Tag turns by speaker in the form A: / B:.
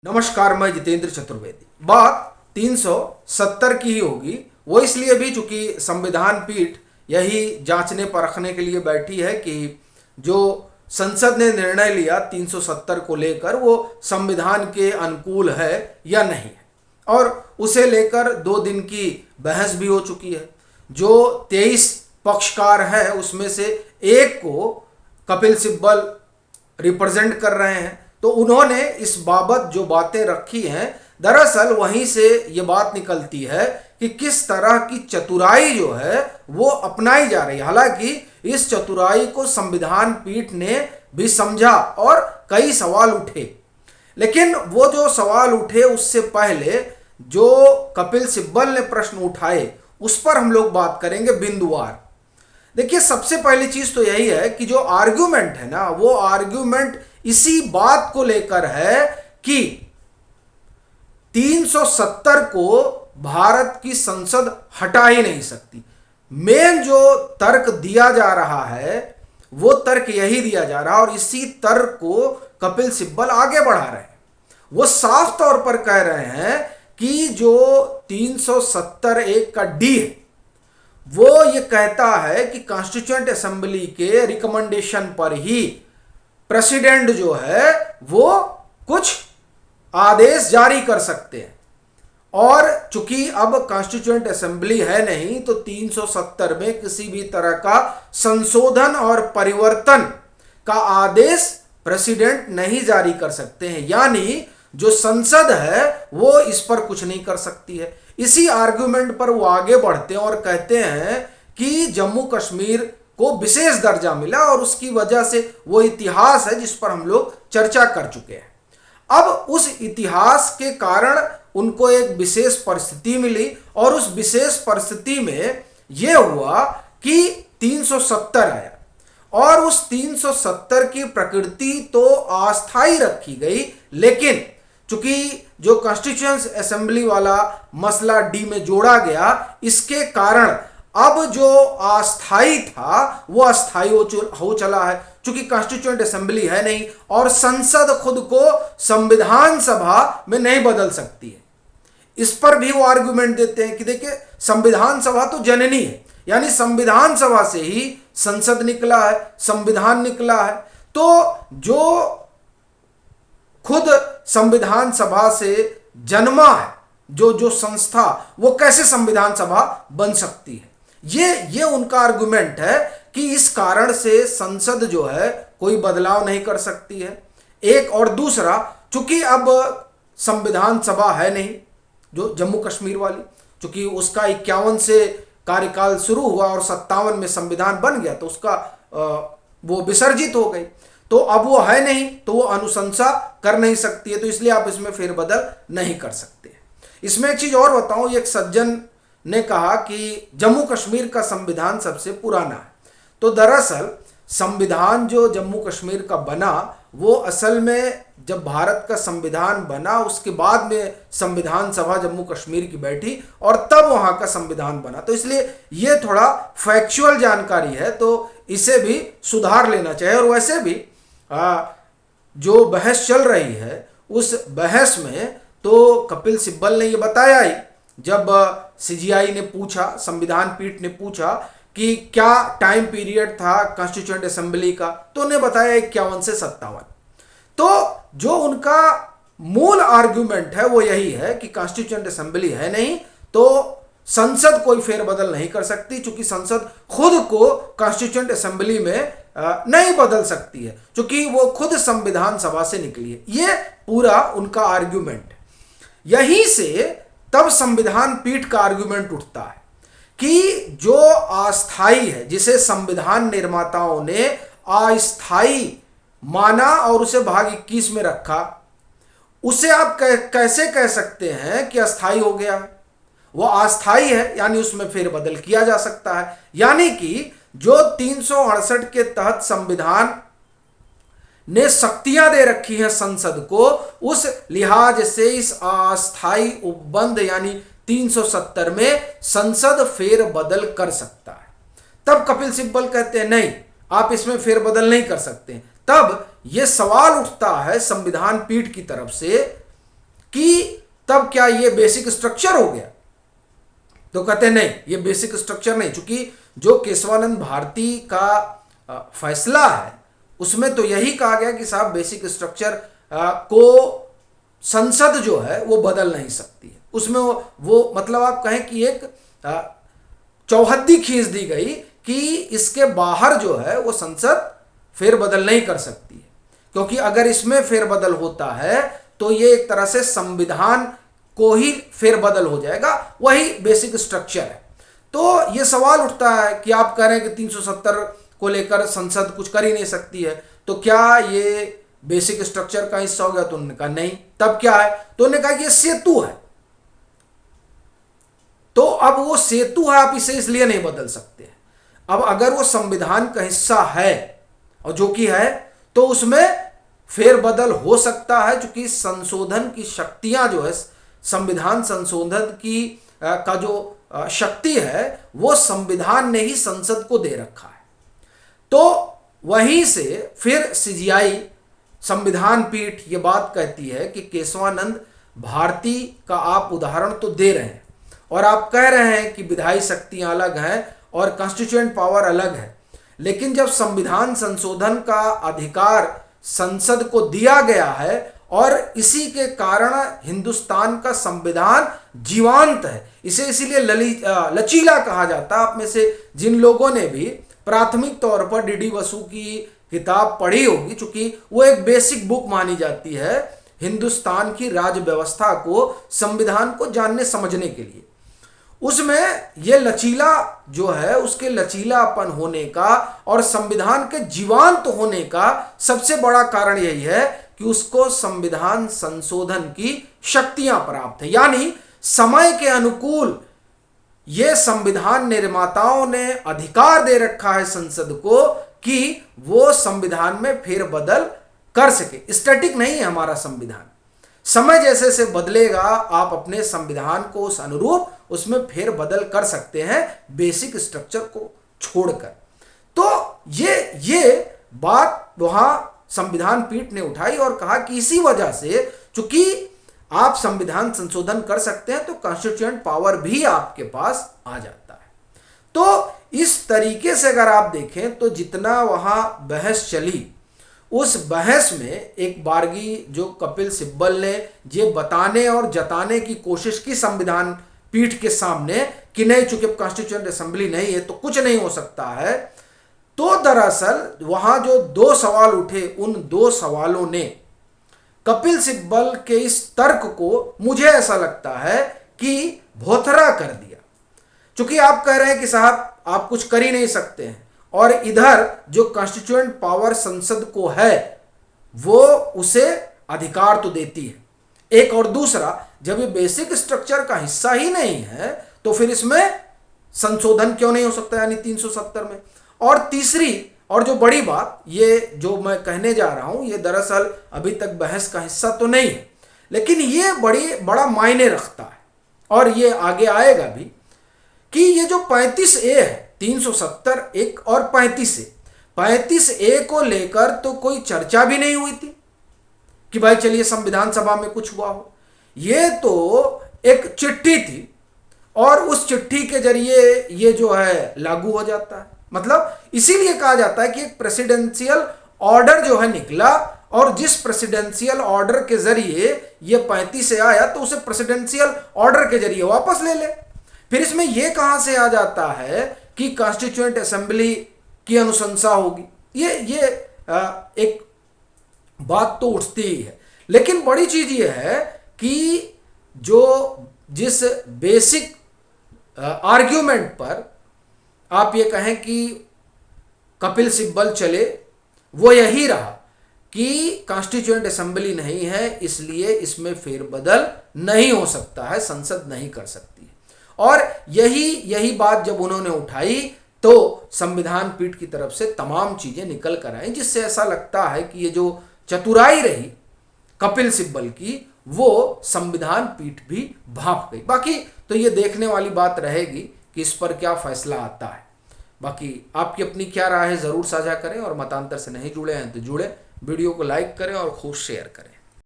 A: नमस्कार, मैं जितेंद्र चतुर्वेदी। बात 370 की ही होगी। वो इसलिए भी चूंकि संविधान पीठ यही जांचने परखने के लिए बैठी है कि जो संसद ने निर्णय लिया 370 को लेकर वो संविधान के अनुकूल है या नहीं है, और उसे लेकर 2 दिन की बहस भी हो चुकी है। जो 23 पक्षकार हैं उसमें से एक को कपिल सिब्बल रिप्रेजेंट कर रहे हैं, तो उन्होंने इस बाबत जो बातें रखी हैं, दरअसल वहीं से ये बात निकलती है कि किस तरह की चतुराई जो है वो अपनाई जा रही है। हालांकि इस चतुराई को संविधान पीठ ने भी समझा और कई सवाल उठे, लेकिन वो जो सवाल उठे उससे पहले जो कपिल सिब्बल ने प्रश्न उठाए उस पर हम लोग बात करेंगे बिंदुवार। देखिए, सबसे पहली चीज तो यही है कि जो आर्ग्यूमेंट है ना, वो आर्ग्यूमेंट इसी बात को लेकर है कि 370 को भारत की संसद हटा ही नहीं सकती। मेन जो तर्क दिया जा रहा है वो तर्क यही दिया जा रहा है, और इसी तर्क को कपिल सिब्बल आगे बढ़ा रहे हैं। वो साफ तौर पर कह रहे हैं कि जो 370 एक का डी है वो ये कहता है कि कॉन्स्टिट्यूएंट असेंबली के रिकमेंडेशन पर ही प्रेसिडेंट जो है वो कुछ आदेश जारी कर सकते हैं, और चूंकि अब कॉन्स्टिट्यूएंट असेंबली है नहीं तो 370 में किसी भी तरह का संशोधन और परिवर्तन का आदेश प्रेसिडेंट नहीं जारी कर सकते हैं। यानी जो संसद है वो इस पर कुछ नहीं कर सकती है। इसी आर्गुमेंट पर वो आगे बढ़ते हैं और कहते हैं कि जम्मू कश्मीर को विशेष दर्जा मिला और उसकी वजह से वो इतिहास है जिस पर हम लोग चर्चा कर चुके हैं। अब उस इतिहास के कारण उनको एक विशेष परिस्थिति मिली, और उस विशेष परिस्थिति में यह हुआ कि 370 आया, और उस 370 की प्रकृति तो अस्थायी रखी गई, लेकिन चूंकि जो कॉन्स्टिट्यूएंट असेंबली वाला मसला डी में जोड़ा गया, इसके कारण अब जो अस्थायी था वो अस्थायी हो चला है। चूंकि कॉन्स्टिट्यूएंट असेंबली है नहीं और संसद खुद को संविधान सभा में नहीं बदल सकती है। इस पर भी वो आर्गुमेंट देते हैं कि देखिए, संविधान सभा तो जननी है, यानी संविधान सभा से ही संसद निकला है, संविधान निकला है। तो जो खुद संविधान सभा से जन्मा है जो संस्था, वो कैसे संविधान सभा बन सकती है? ये उनका आर्गुमेंट है कि इस कारण से संसद जो है कोई बदलाव नहीं कर सकती है। एक और दूसरा, चूंकि अब संविधान सभा है नहीं जो जम्मू कश्मीर वाली, चूंकि उसका 51 से कार्यकाल शुरू हुआ और 57 में संविधान बन गया, तो उसका वो विसर्जित हो गई, तो अब वो है नहीं तो वो अनुशंसा कर नहीं सकती है, तो इसलिए आप इसमें फेरबदल नहीं कर सकते। इसमें एक चीज और बताऊं, एक सज्जन ने कहा कि जम्मू कश्मीर का संविधान सबसे पुराना है। तो दरअसल संविधान जो जम्मू कश्मीर का बना वो असल में जब भारत का संविधान बना उसके बाद में संविधान सभा जम्मू कश्मीर की बैठी और तब वहां का संविधान बना। तो इसलिए ये थोड़ा फैक्चुअल जानकारी है, तो इसे भी सुधार लेना चाहिए। और वैसे भी जो बहस चल रही है उस बहस में तो कपिल सिब्बल ने ये बताया ही, जब सीजीआई ने पूछा, संविधान पीठ ने पूछा कि क्या टाइम पीरियड था कॉन्स्टिट्यूएंट असेंबली का, तो उन्हें बताया 51 से 57। तो जो उनका मूल आर्गुमेंट है वो यही है कि कॉन्स्टिट्यूएंट असेंबली है नहीं तो संसद कोई फेरबदल नहीं कर सकती, चूंकि संसद खुद को कॉन्स्टिट्यूएंट असेंबली में नहीं बदल सकती है, क्योंकि वो खुद संविधान सभा से निकली है। ये पूरा उनका आर्गुमेंट है। यहीं से तब संविधान पीठ का आर्गुमेंट उठता है कि जो अस्थायी है, जिसे संविधान निर्माताओं ने अस्थायी माना और उसे भाग 21 में रखा, उसे आप कैसे कह सकते हैं कि अस्थायी हो गया है? वो अस्थायी है, यानी उसमें फेरबदल किया जा सकता है। यानी कि जो 368 के तहत संविधान ने शक्तियां दे रखी हैं संसद को, उस लिहाज से इस अस्थायी उपबंध यानी 370 में संसद फेरबदल कर सकता है। तब कपिल सिब्बल कहते हैं नहीं, आप इसमें फेरबदल नहीं कर सकते। तब यह सवाल उठता है संविधान पीठ की तरफ से तब क्या ये बेसिक स्ट्रक्चर हो गया? तो कहते हैं नहीं, ये बेसिक स्ट्रक्चर नहीं, चूंकि जो केशवानंद भारती का फैसला है उसमें तो यही कहा गया कि साहब बेसिक स्ट्रक्चर को संसद जो है वो बदल नहीं सकती है। उसमें वो मतलब आप कहें कि एक चौहद्दी खींच दी गई कि इसके बाहर जो है वो संसद फेरबदल नहीं कर सकती है, क्योंकि अगर इसमें फेरबदल होता है तो ये एक तरह से संविधान को ही फेरबदल हो जाएगा, वही बेसिक स्ट्रक्चर है। तो ये सवाल उठता है कि आप कह रहे हैं कि 370 को लेकर संसद कुछ कर ही नहीं सकती है, तो क्या ये बेसिक स्ट्रक्चर का हिस्सा हो गया? तो उन्होंने कहा नहीं। तब क्या है? तो उन्होंने कहा कि ये सेतु है, तो अब वो सेतु है, आप इसे इसलिए नहीं बदल सकते। अब अगर वो संविधान का हिस्सा है और जो कि है, तो उसमें फेरबदल हो सकता है, क्योंकि संशोधन की शक्तियां जो है, संविधान संशोधन की का जो शक्ति है वो संविधान ने ही संसद को दे रखा है। तो वहीं से फिर सीजीआई संविधान पीठ ये बात कहती है कि केशवानंद भारती का आप उदाहरण तो दे रहे हैं और आप कह रहे हैं कि विधायी शक्तियां अलग हैं और कॉन्स्टिट्यूएंट पावर अलग है, लेकिन जब संविधान संशोधन का अधिकार संसद को दिया गया है और इसी के कारण हिंदुस्तान का संविधान जीवांत है, इसे इसीलिए लचीला कहा जाता है। आप में से जिन लोगों ने भी प्राथमिक तौर पर डीडी बसु की किताब पढ़ी होगी, चूंकि वो एक बेसिक बुक मानी जाती है हिंदुस्तान की राज्य व्यवस्था को, संविधान को जानने समझने के लिए, उसमें ये लचीला जो है उसके लचीलापन होने का और संविधान के जीवांत होने का सबसे बड़ा कारण यही है कि उसको संविधान संशोधन की शक्तियां प्राप्त है। यानी समय के अनुकूल ये संविधान निर्माताओं ने अधिकार दे रखा है संसद को कि वो संविधान में फेरबदल कर सके। स्टैटिक नहीं है हमारा संविधान, समय जैसे से बदलेगा आप अपने संविधान को उस अनुरूप उसमें फेरबदल कर सकते हैं, बेसिक स्ट्रक्चर को छोड़कर। तो ये बात वहां संविधान पीठ ने उठाई और कहा कि इसी वजह से चूंकि आप संविधान संशोधन कर सकते हैं तो कॉन्स्टिट्यूएंट पावर भी आपके पास आ जाता है। तो इस तरीके से अगर आप देखें तो जितना वहां बहस चली, उस बहस में एक बारगी जो कपिल सिब्बल ने ये बताने और जताने की कोशिश की संविधान पीठ के सामने कि नहीं, चूंकि कॉन्स्टिट्यूएंट असेंबली नहीं है तो कुछ नहीं हो सकता है, तो दरअसल वहां जो दो सवाल उठे, उन दो सवालों ने कपिल सिब्बल के इस तर्क को मुझे ऐसा लगता है कि भोथरा कर दिया। चूंकि आप कह रहे हैं कि साहब आप कुछ कर ही नहीं सकते हैं और इधर जो कॉन्स्टिट्यूएंट पावर संसद को है वो उसे अधिकार तो देती है एक, और दूसरा जब ये बेसिक स्ट्रक्चर का हिस्सा ही नहीं है तो फिर इसमें संशोधन क्यों नहीं हो सकता, यानी 370 में। और तीसरी और जो बड़ी बात, ये जो मैं कहने जा रहा हूं ये दरअसल अभी तक बहस का हिस्सा तो नहीं है, लेकिन ये बड़ा मायने रखता है और ये आगे आएगा भी कि ये जो 35A है, 370 एक और 35A को लेकर तो कोई चर्चा भी नहीं हुई थी कि भाई चलिए संविधान सभा में कुछ हुआ हो। ये तो एक चिट्ठी थी और उस चिट्ठी के जरिए ये जो है लागू हो जाता है। मतलब इसीलिए कहा जाता है कि एक प्रेसिडेंशियल ऑर्डर जो है निकला और जिस प्रेसिडेंशियल ऑर्डर के जरिए ये 35A आया तो उसे प्रेसिडेंशियल ऑर्डर के जरिए वापस ले ले। फिर इसमें यह कहां से आ जाता है कि कॉन्स्टिट्यूएंट असेंबली की अनुशंसा होगी, ये एक बात तो उठती ही है। लेकिन बड़ी चीज ये है कि जिस बेसिक आर्ग्यूमेंट पर आप ये कहें कि कपिल सिब्बल चले, वो यही रहा कि कॉन्स्टिट्यूएंट असेंबली नहीं है इसलिए इसमें फेरबदल नहीं हो सकता है, संसद नहीं कर सकती है। और यही बात जब उन्होंने उठाई तो संविधान पीठ की तरफ से तमाम चीजें निकल कर आई, जिससे ऐसा लगता है कि ये जो चतुराई रही कपिल सिब्बल की वो संविधान पीठ भी भांप गई। बाकी तो ये देखने वाली बात रहेगी कि इस पर क्या फैसला आता है। बाकी आपकी अपनी क्या राय है जरूर साझा करें और मतांतर से नहीं जुड़े हैं तो जुड़े, वीडियो को लाइक करें और खूब शेयर करें।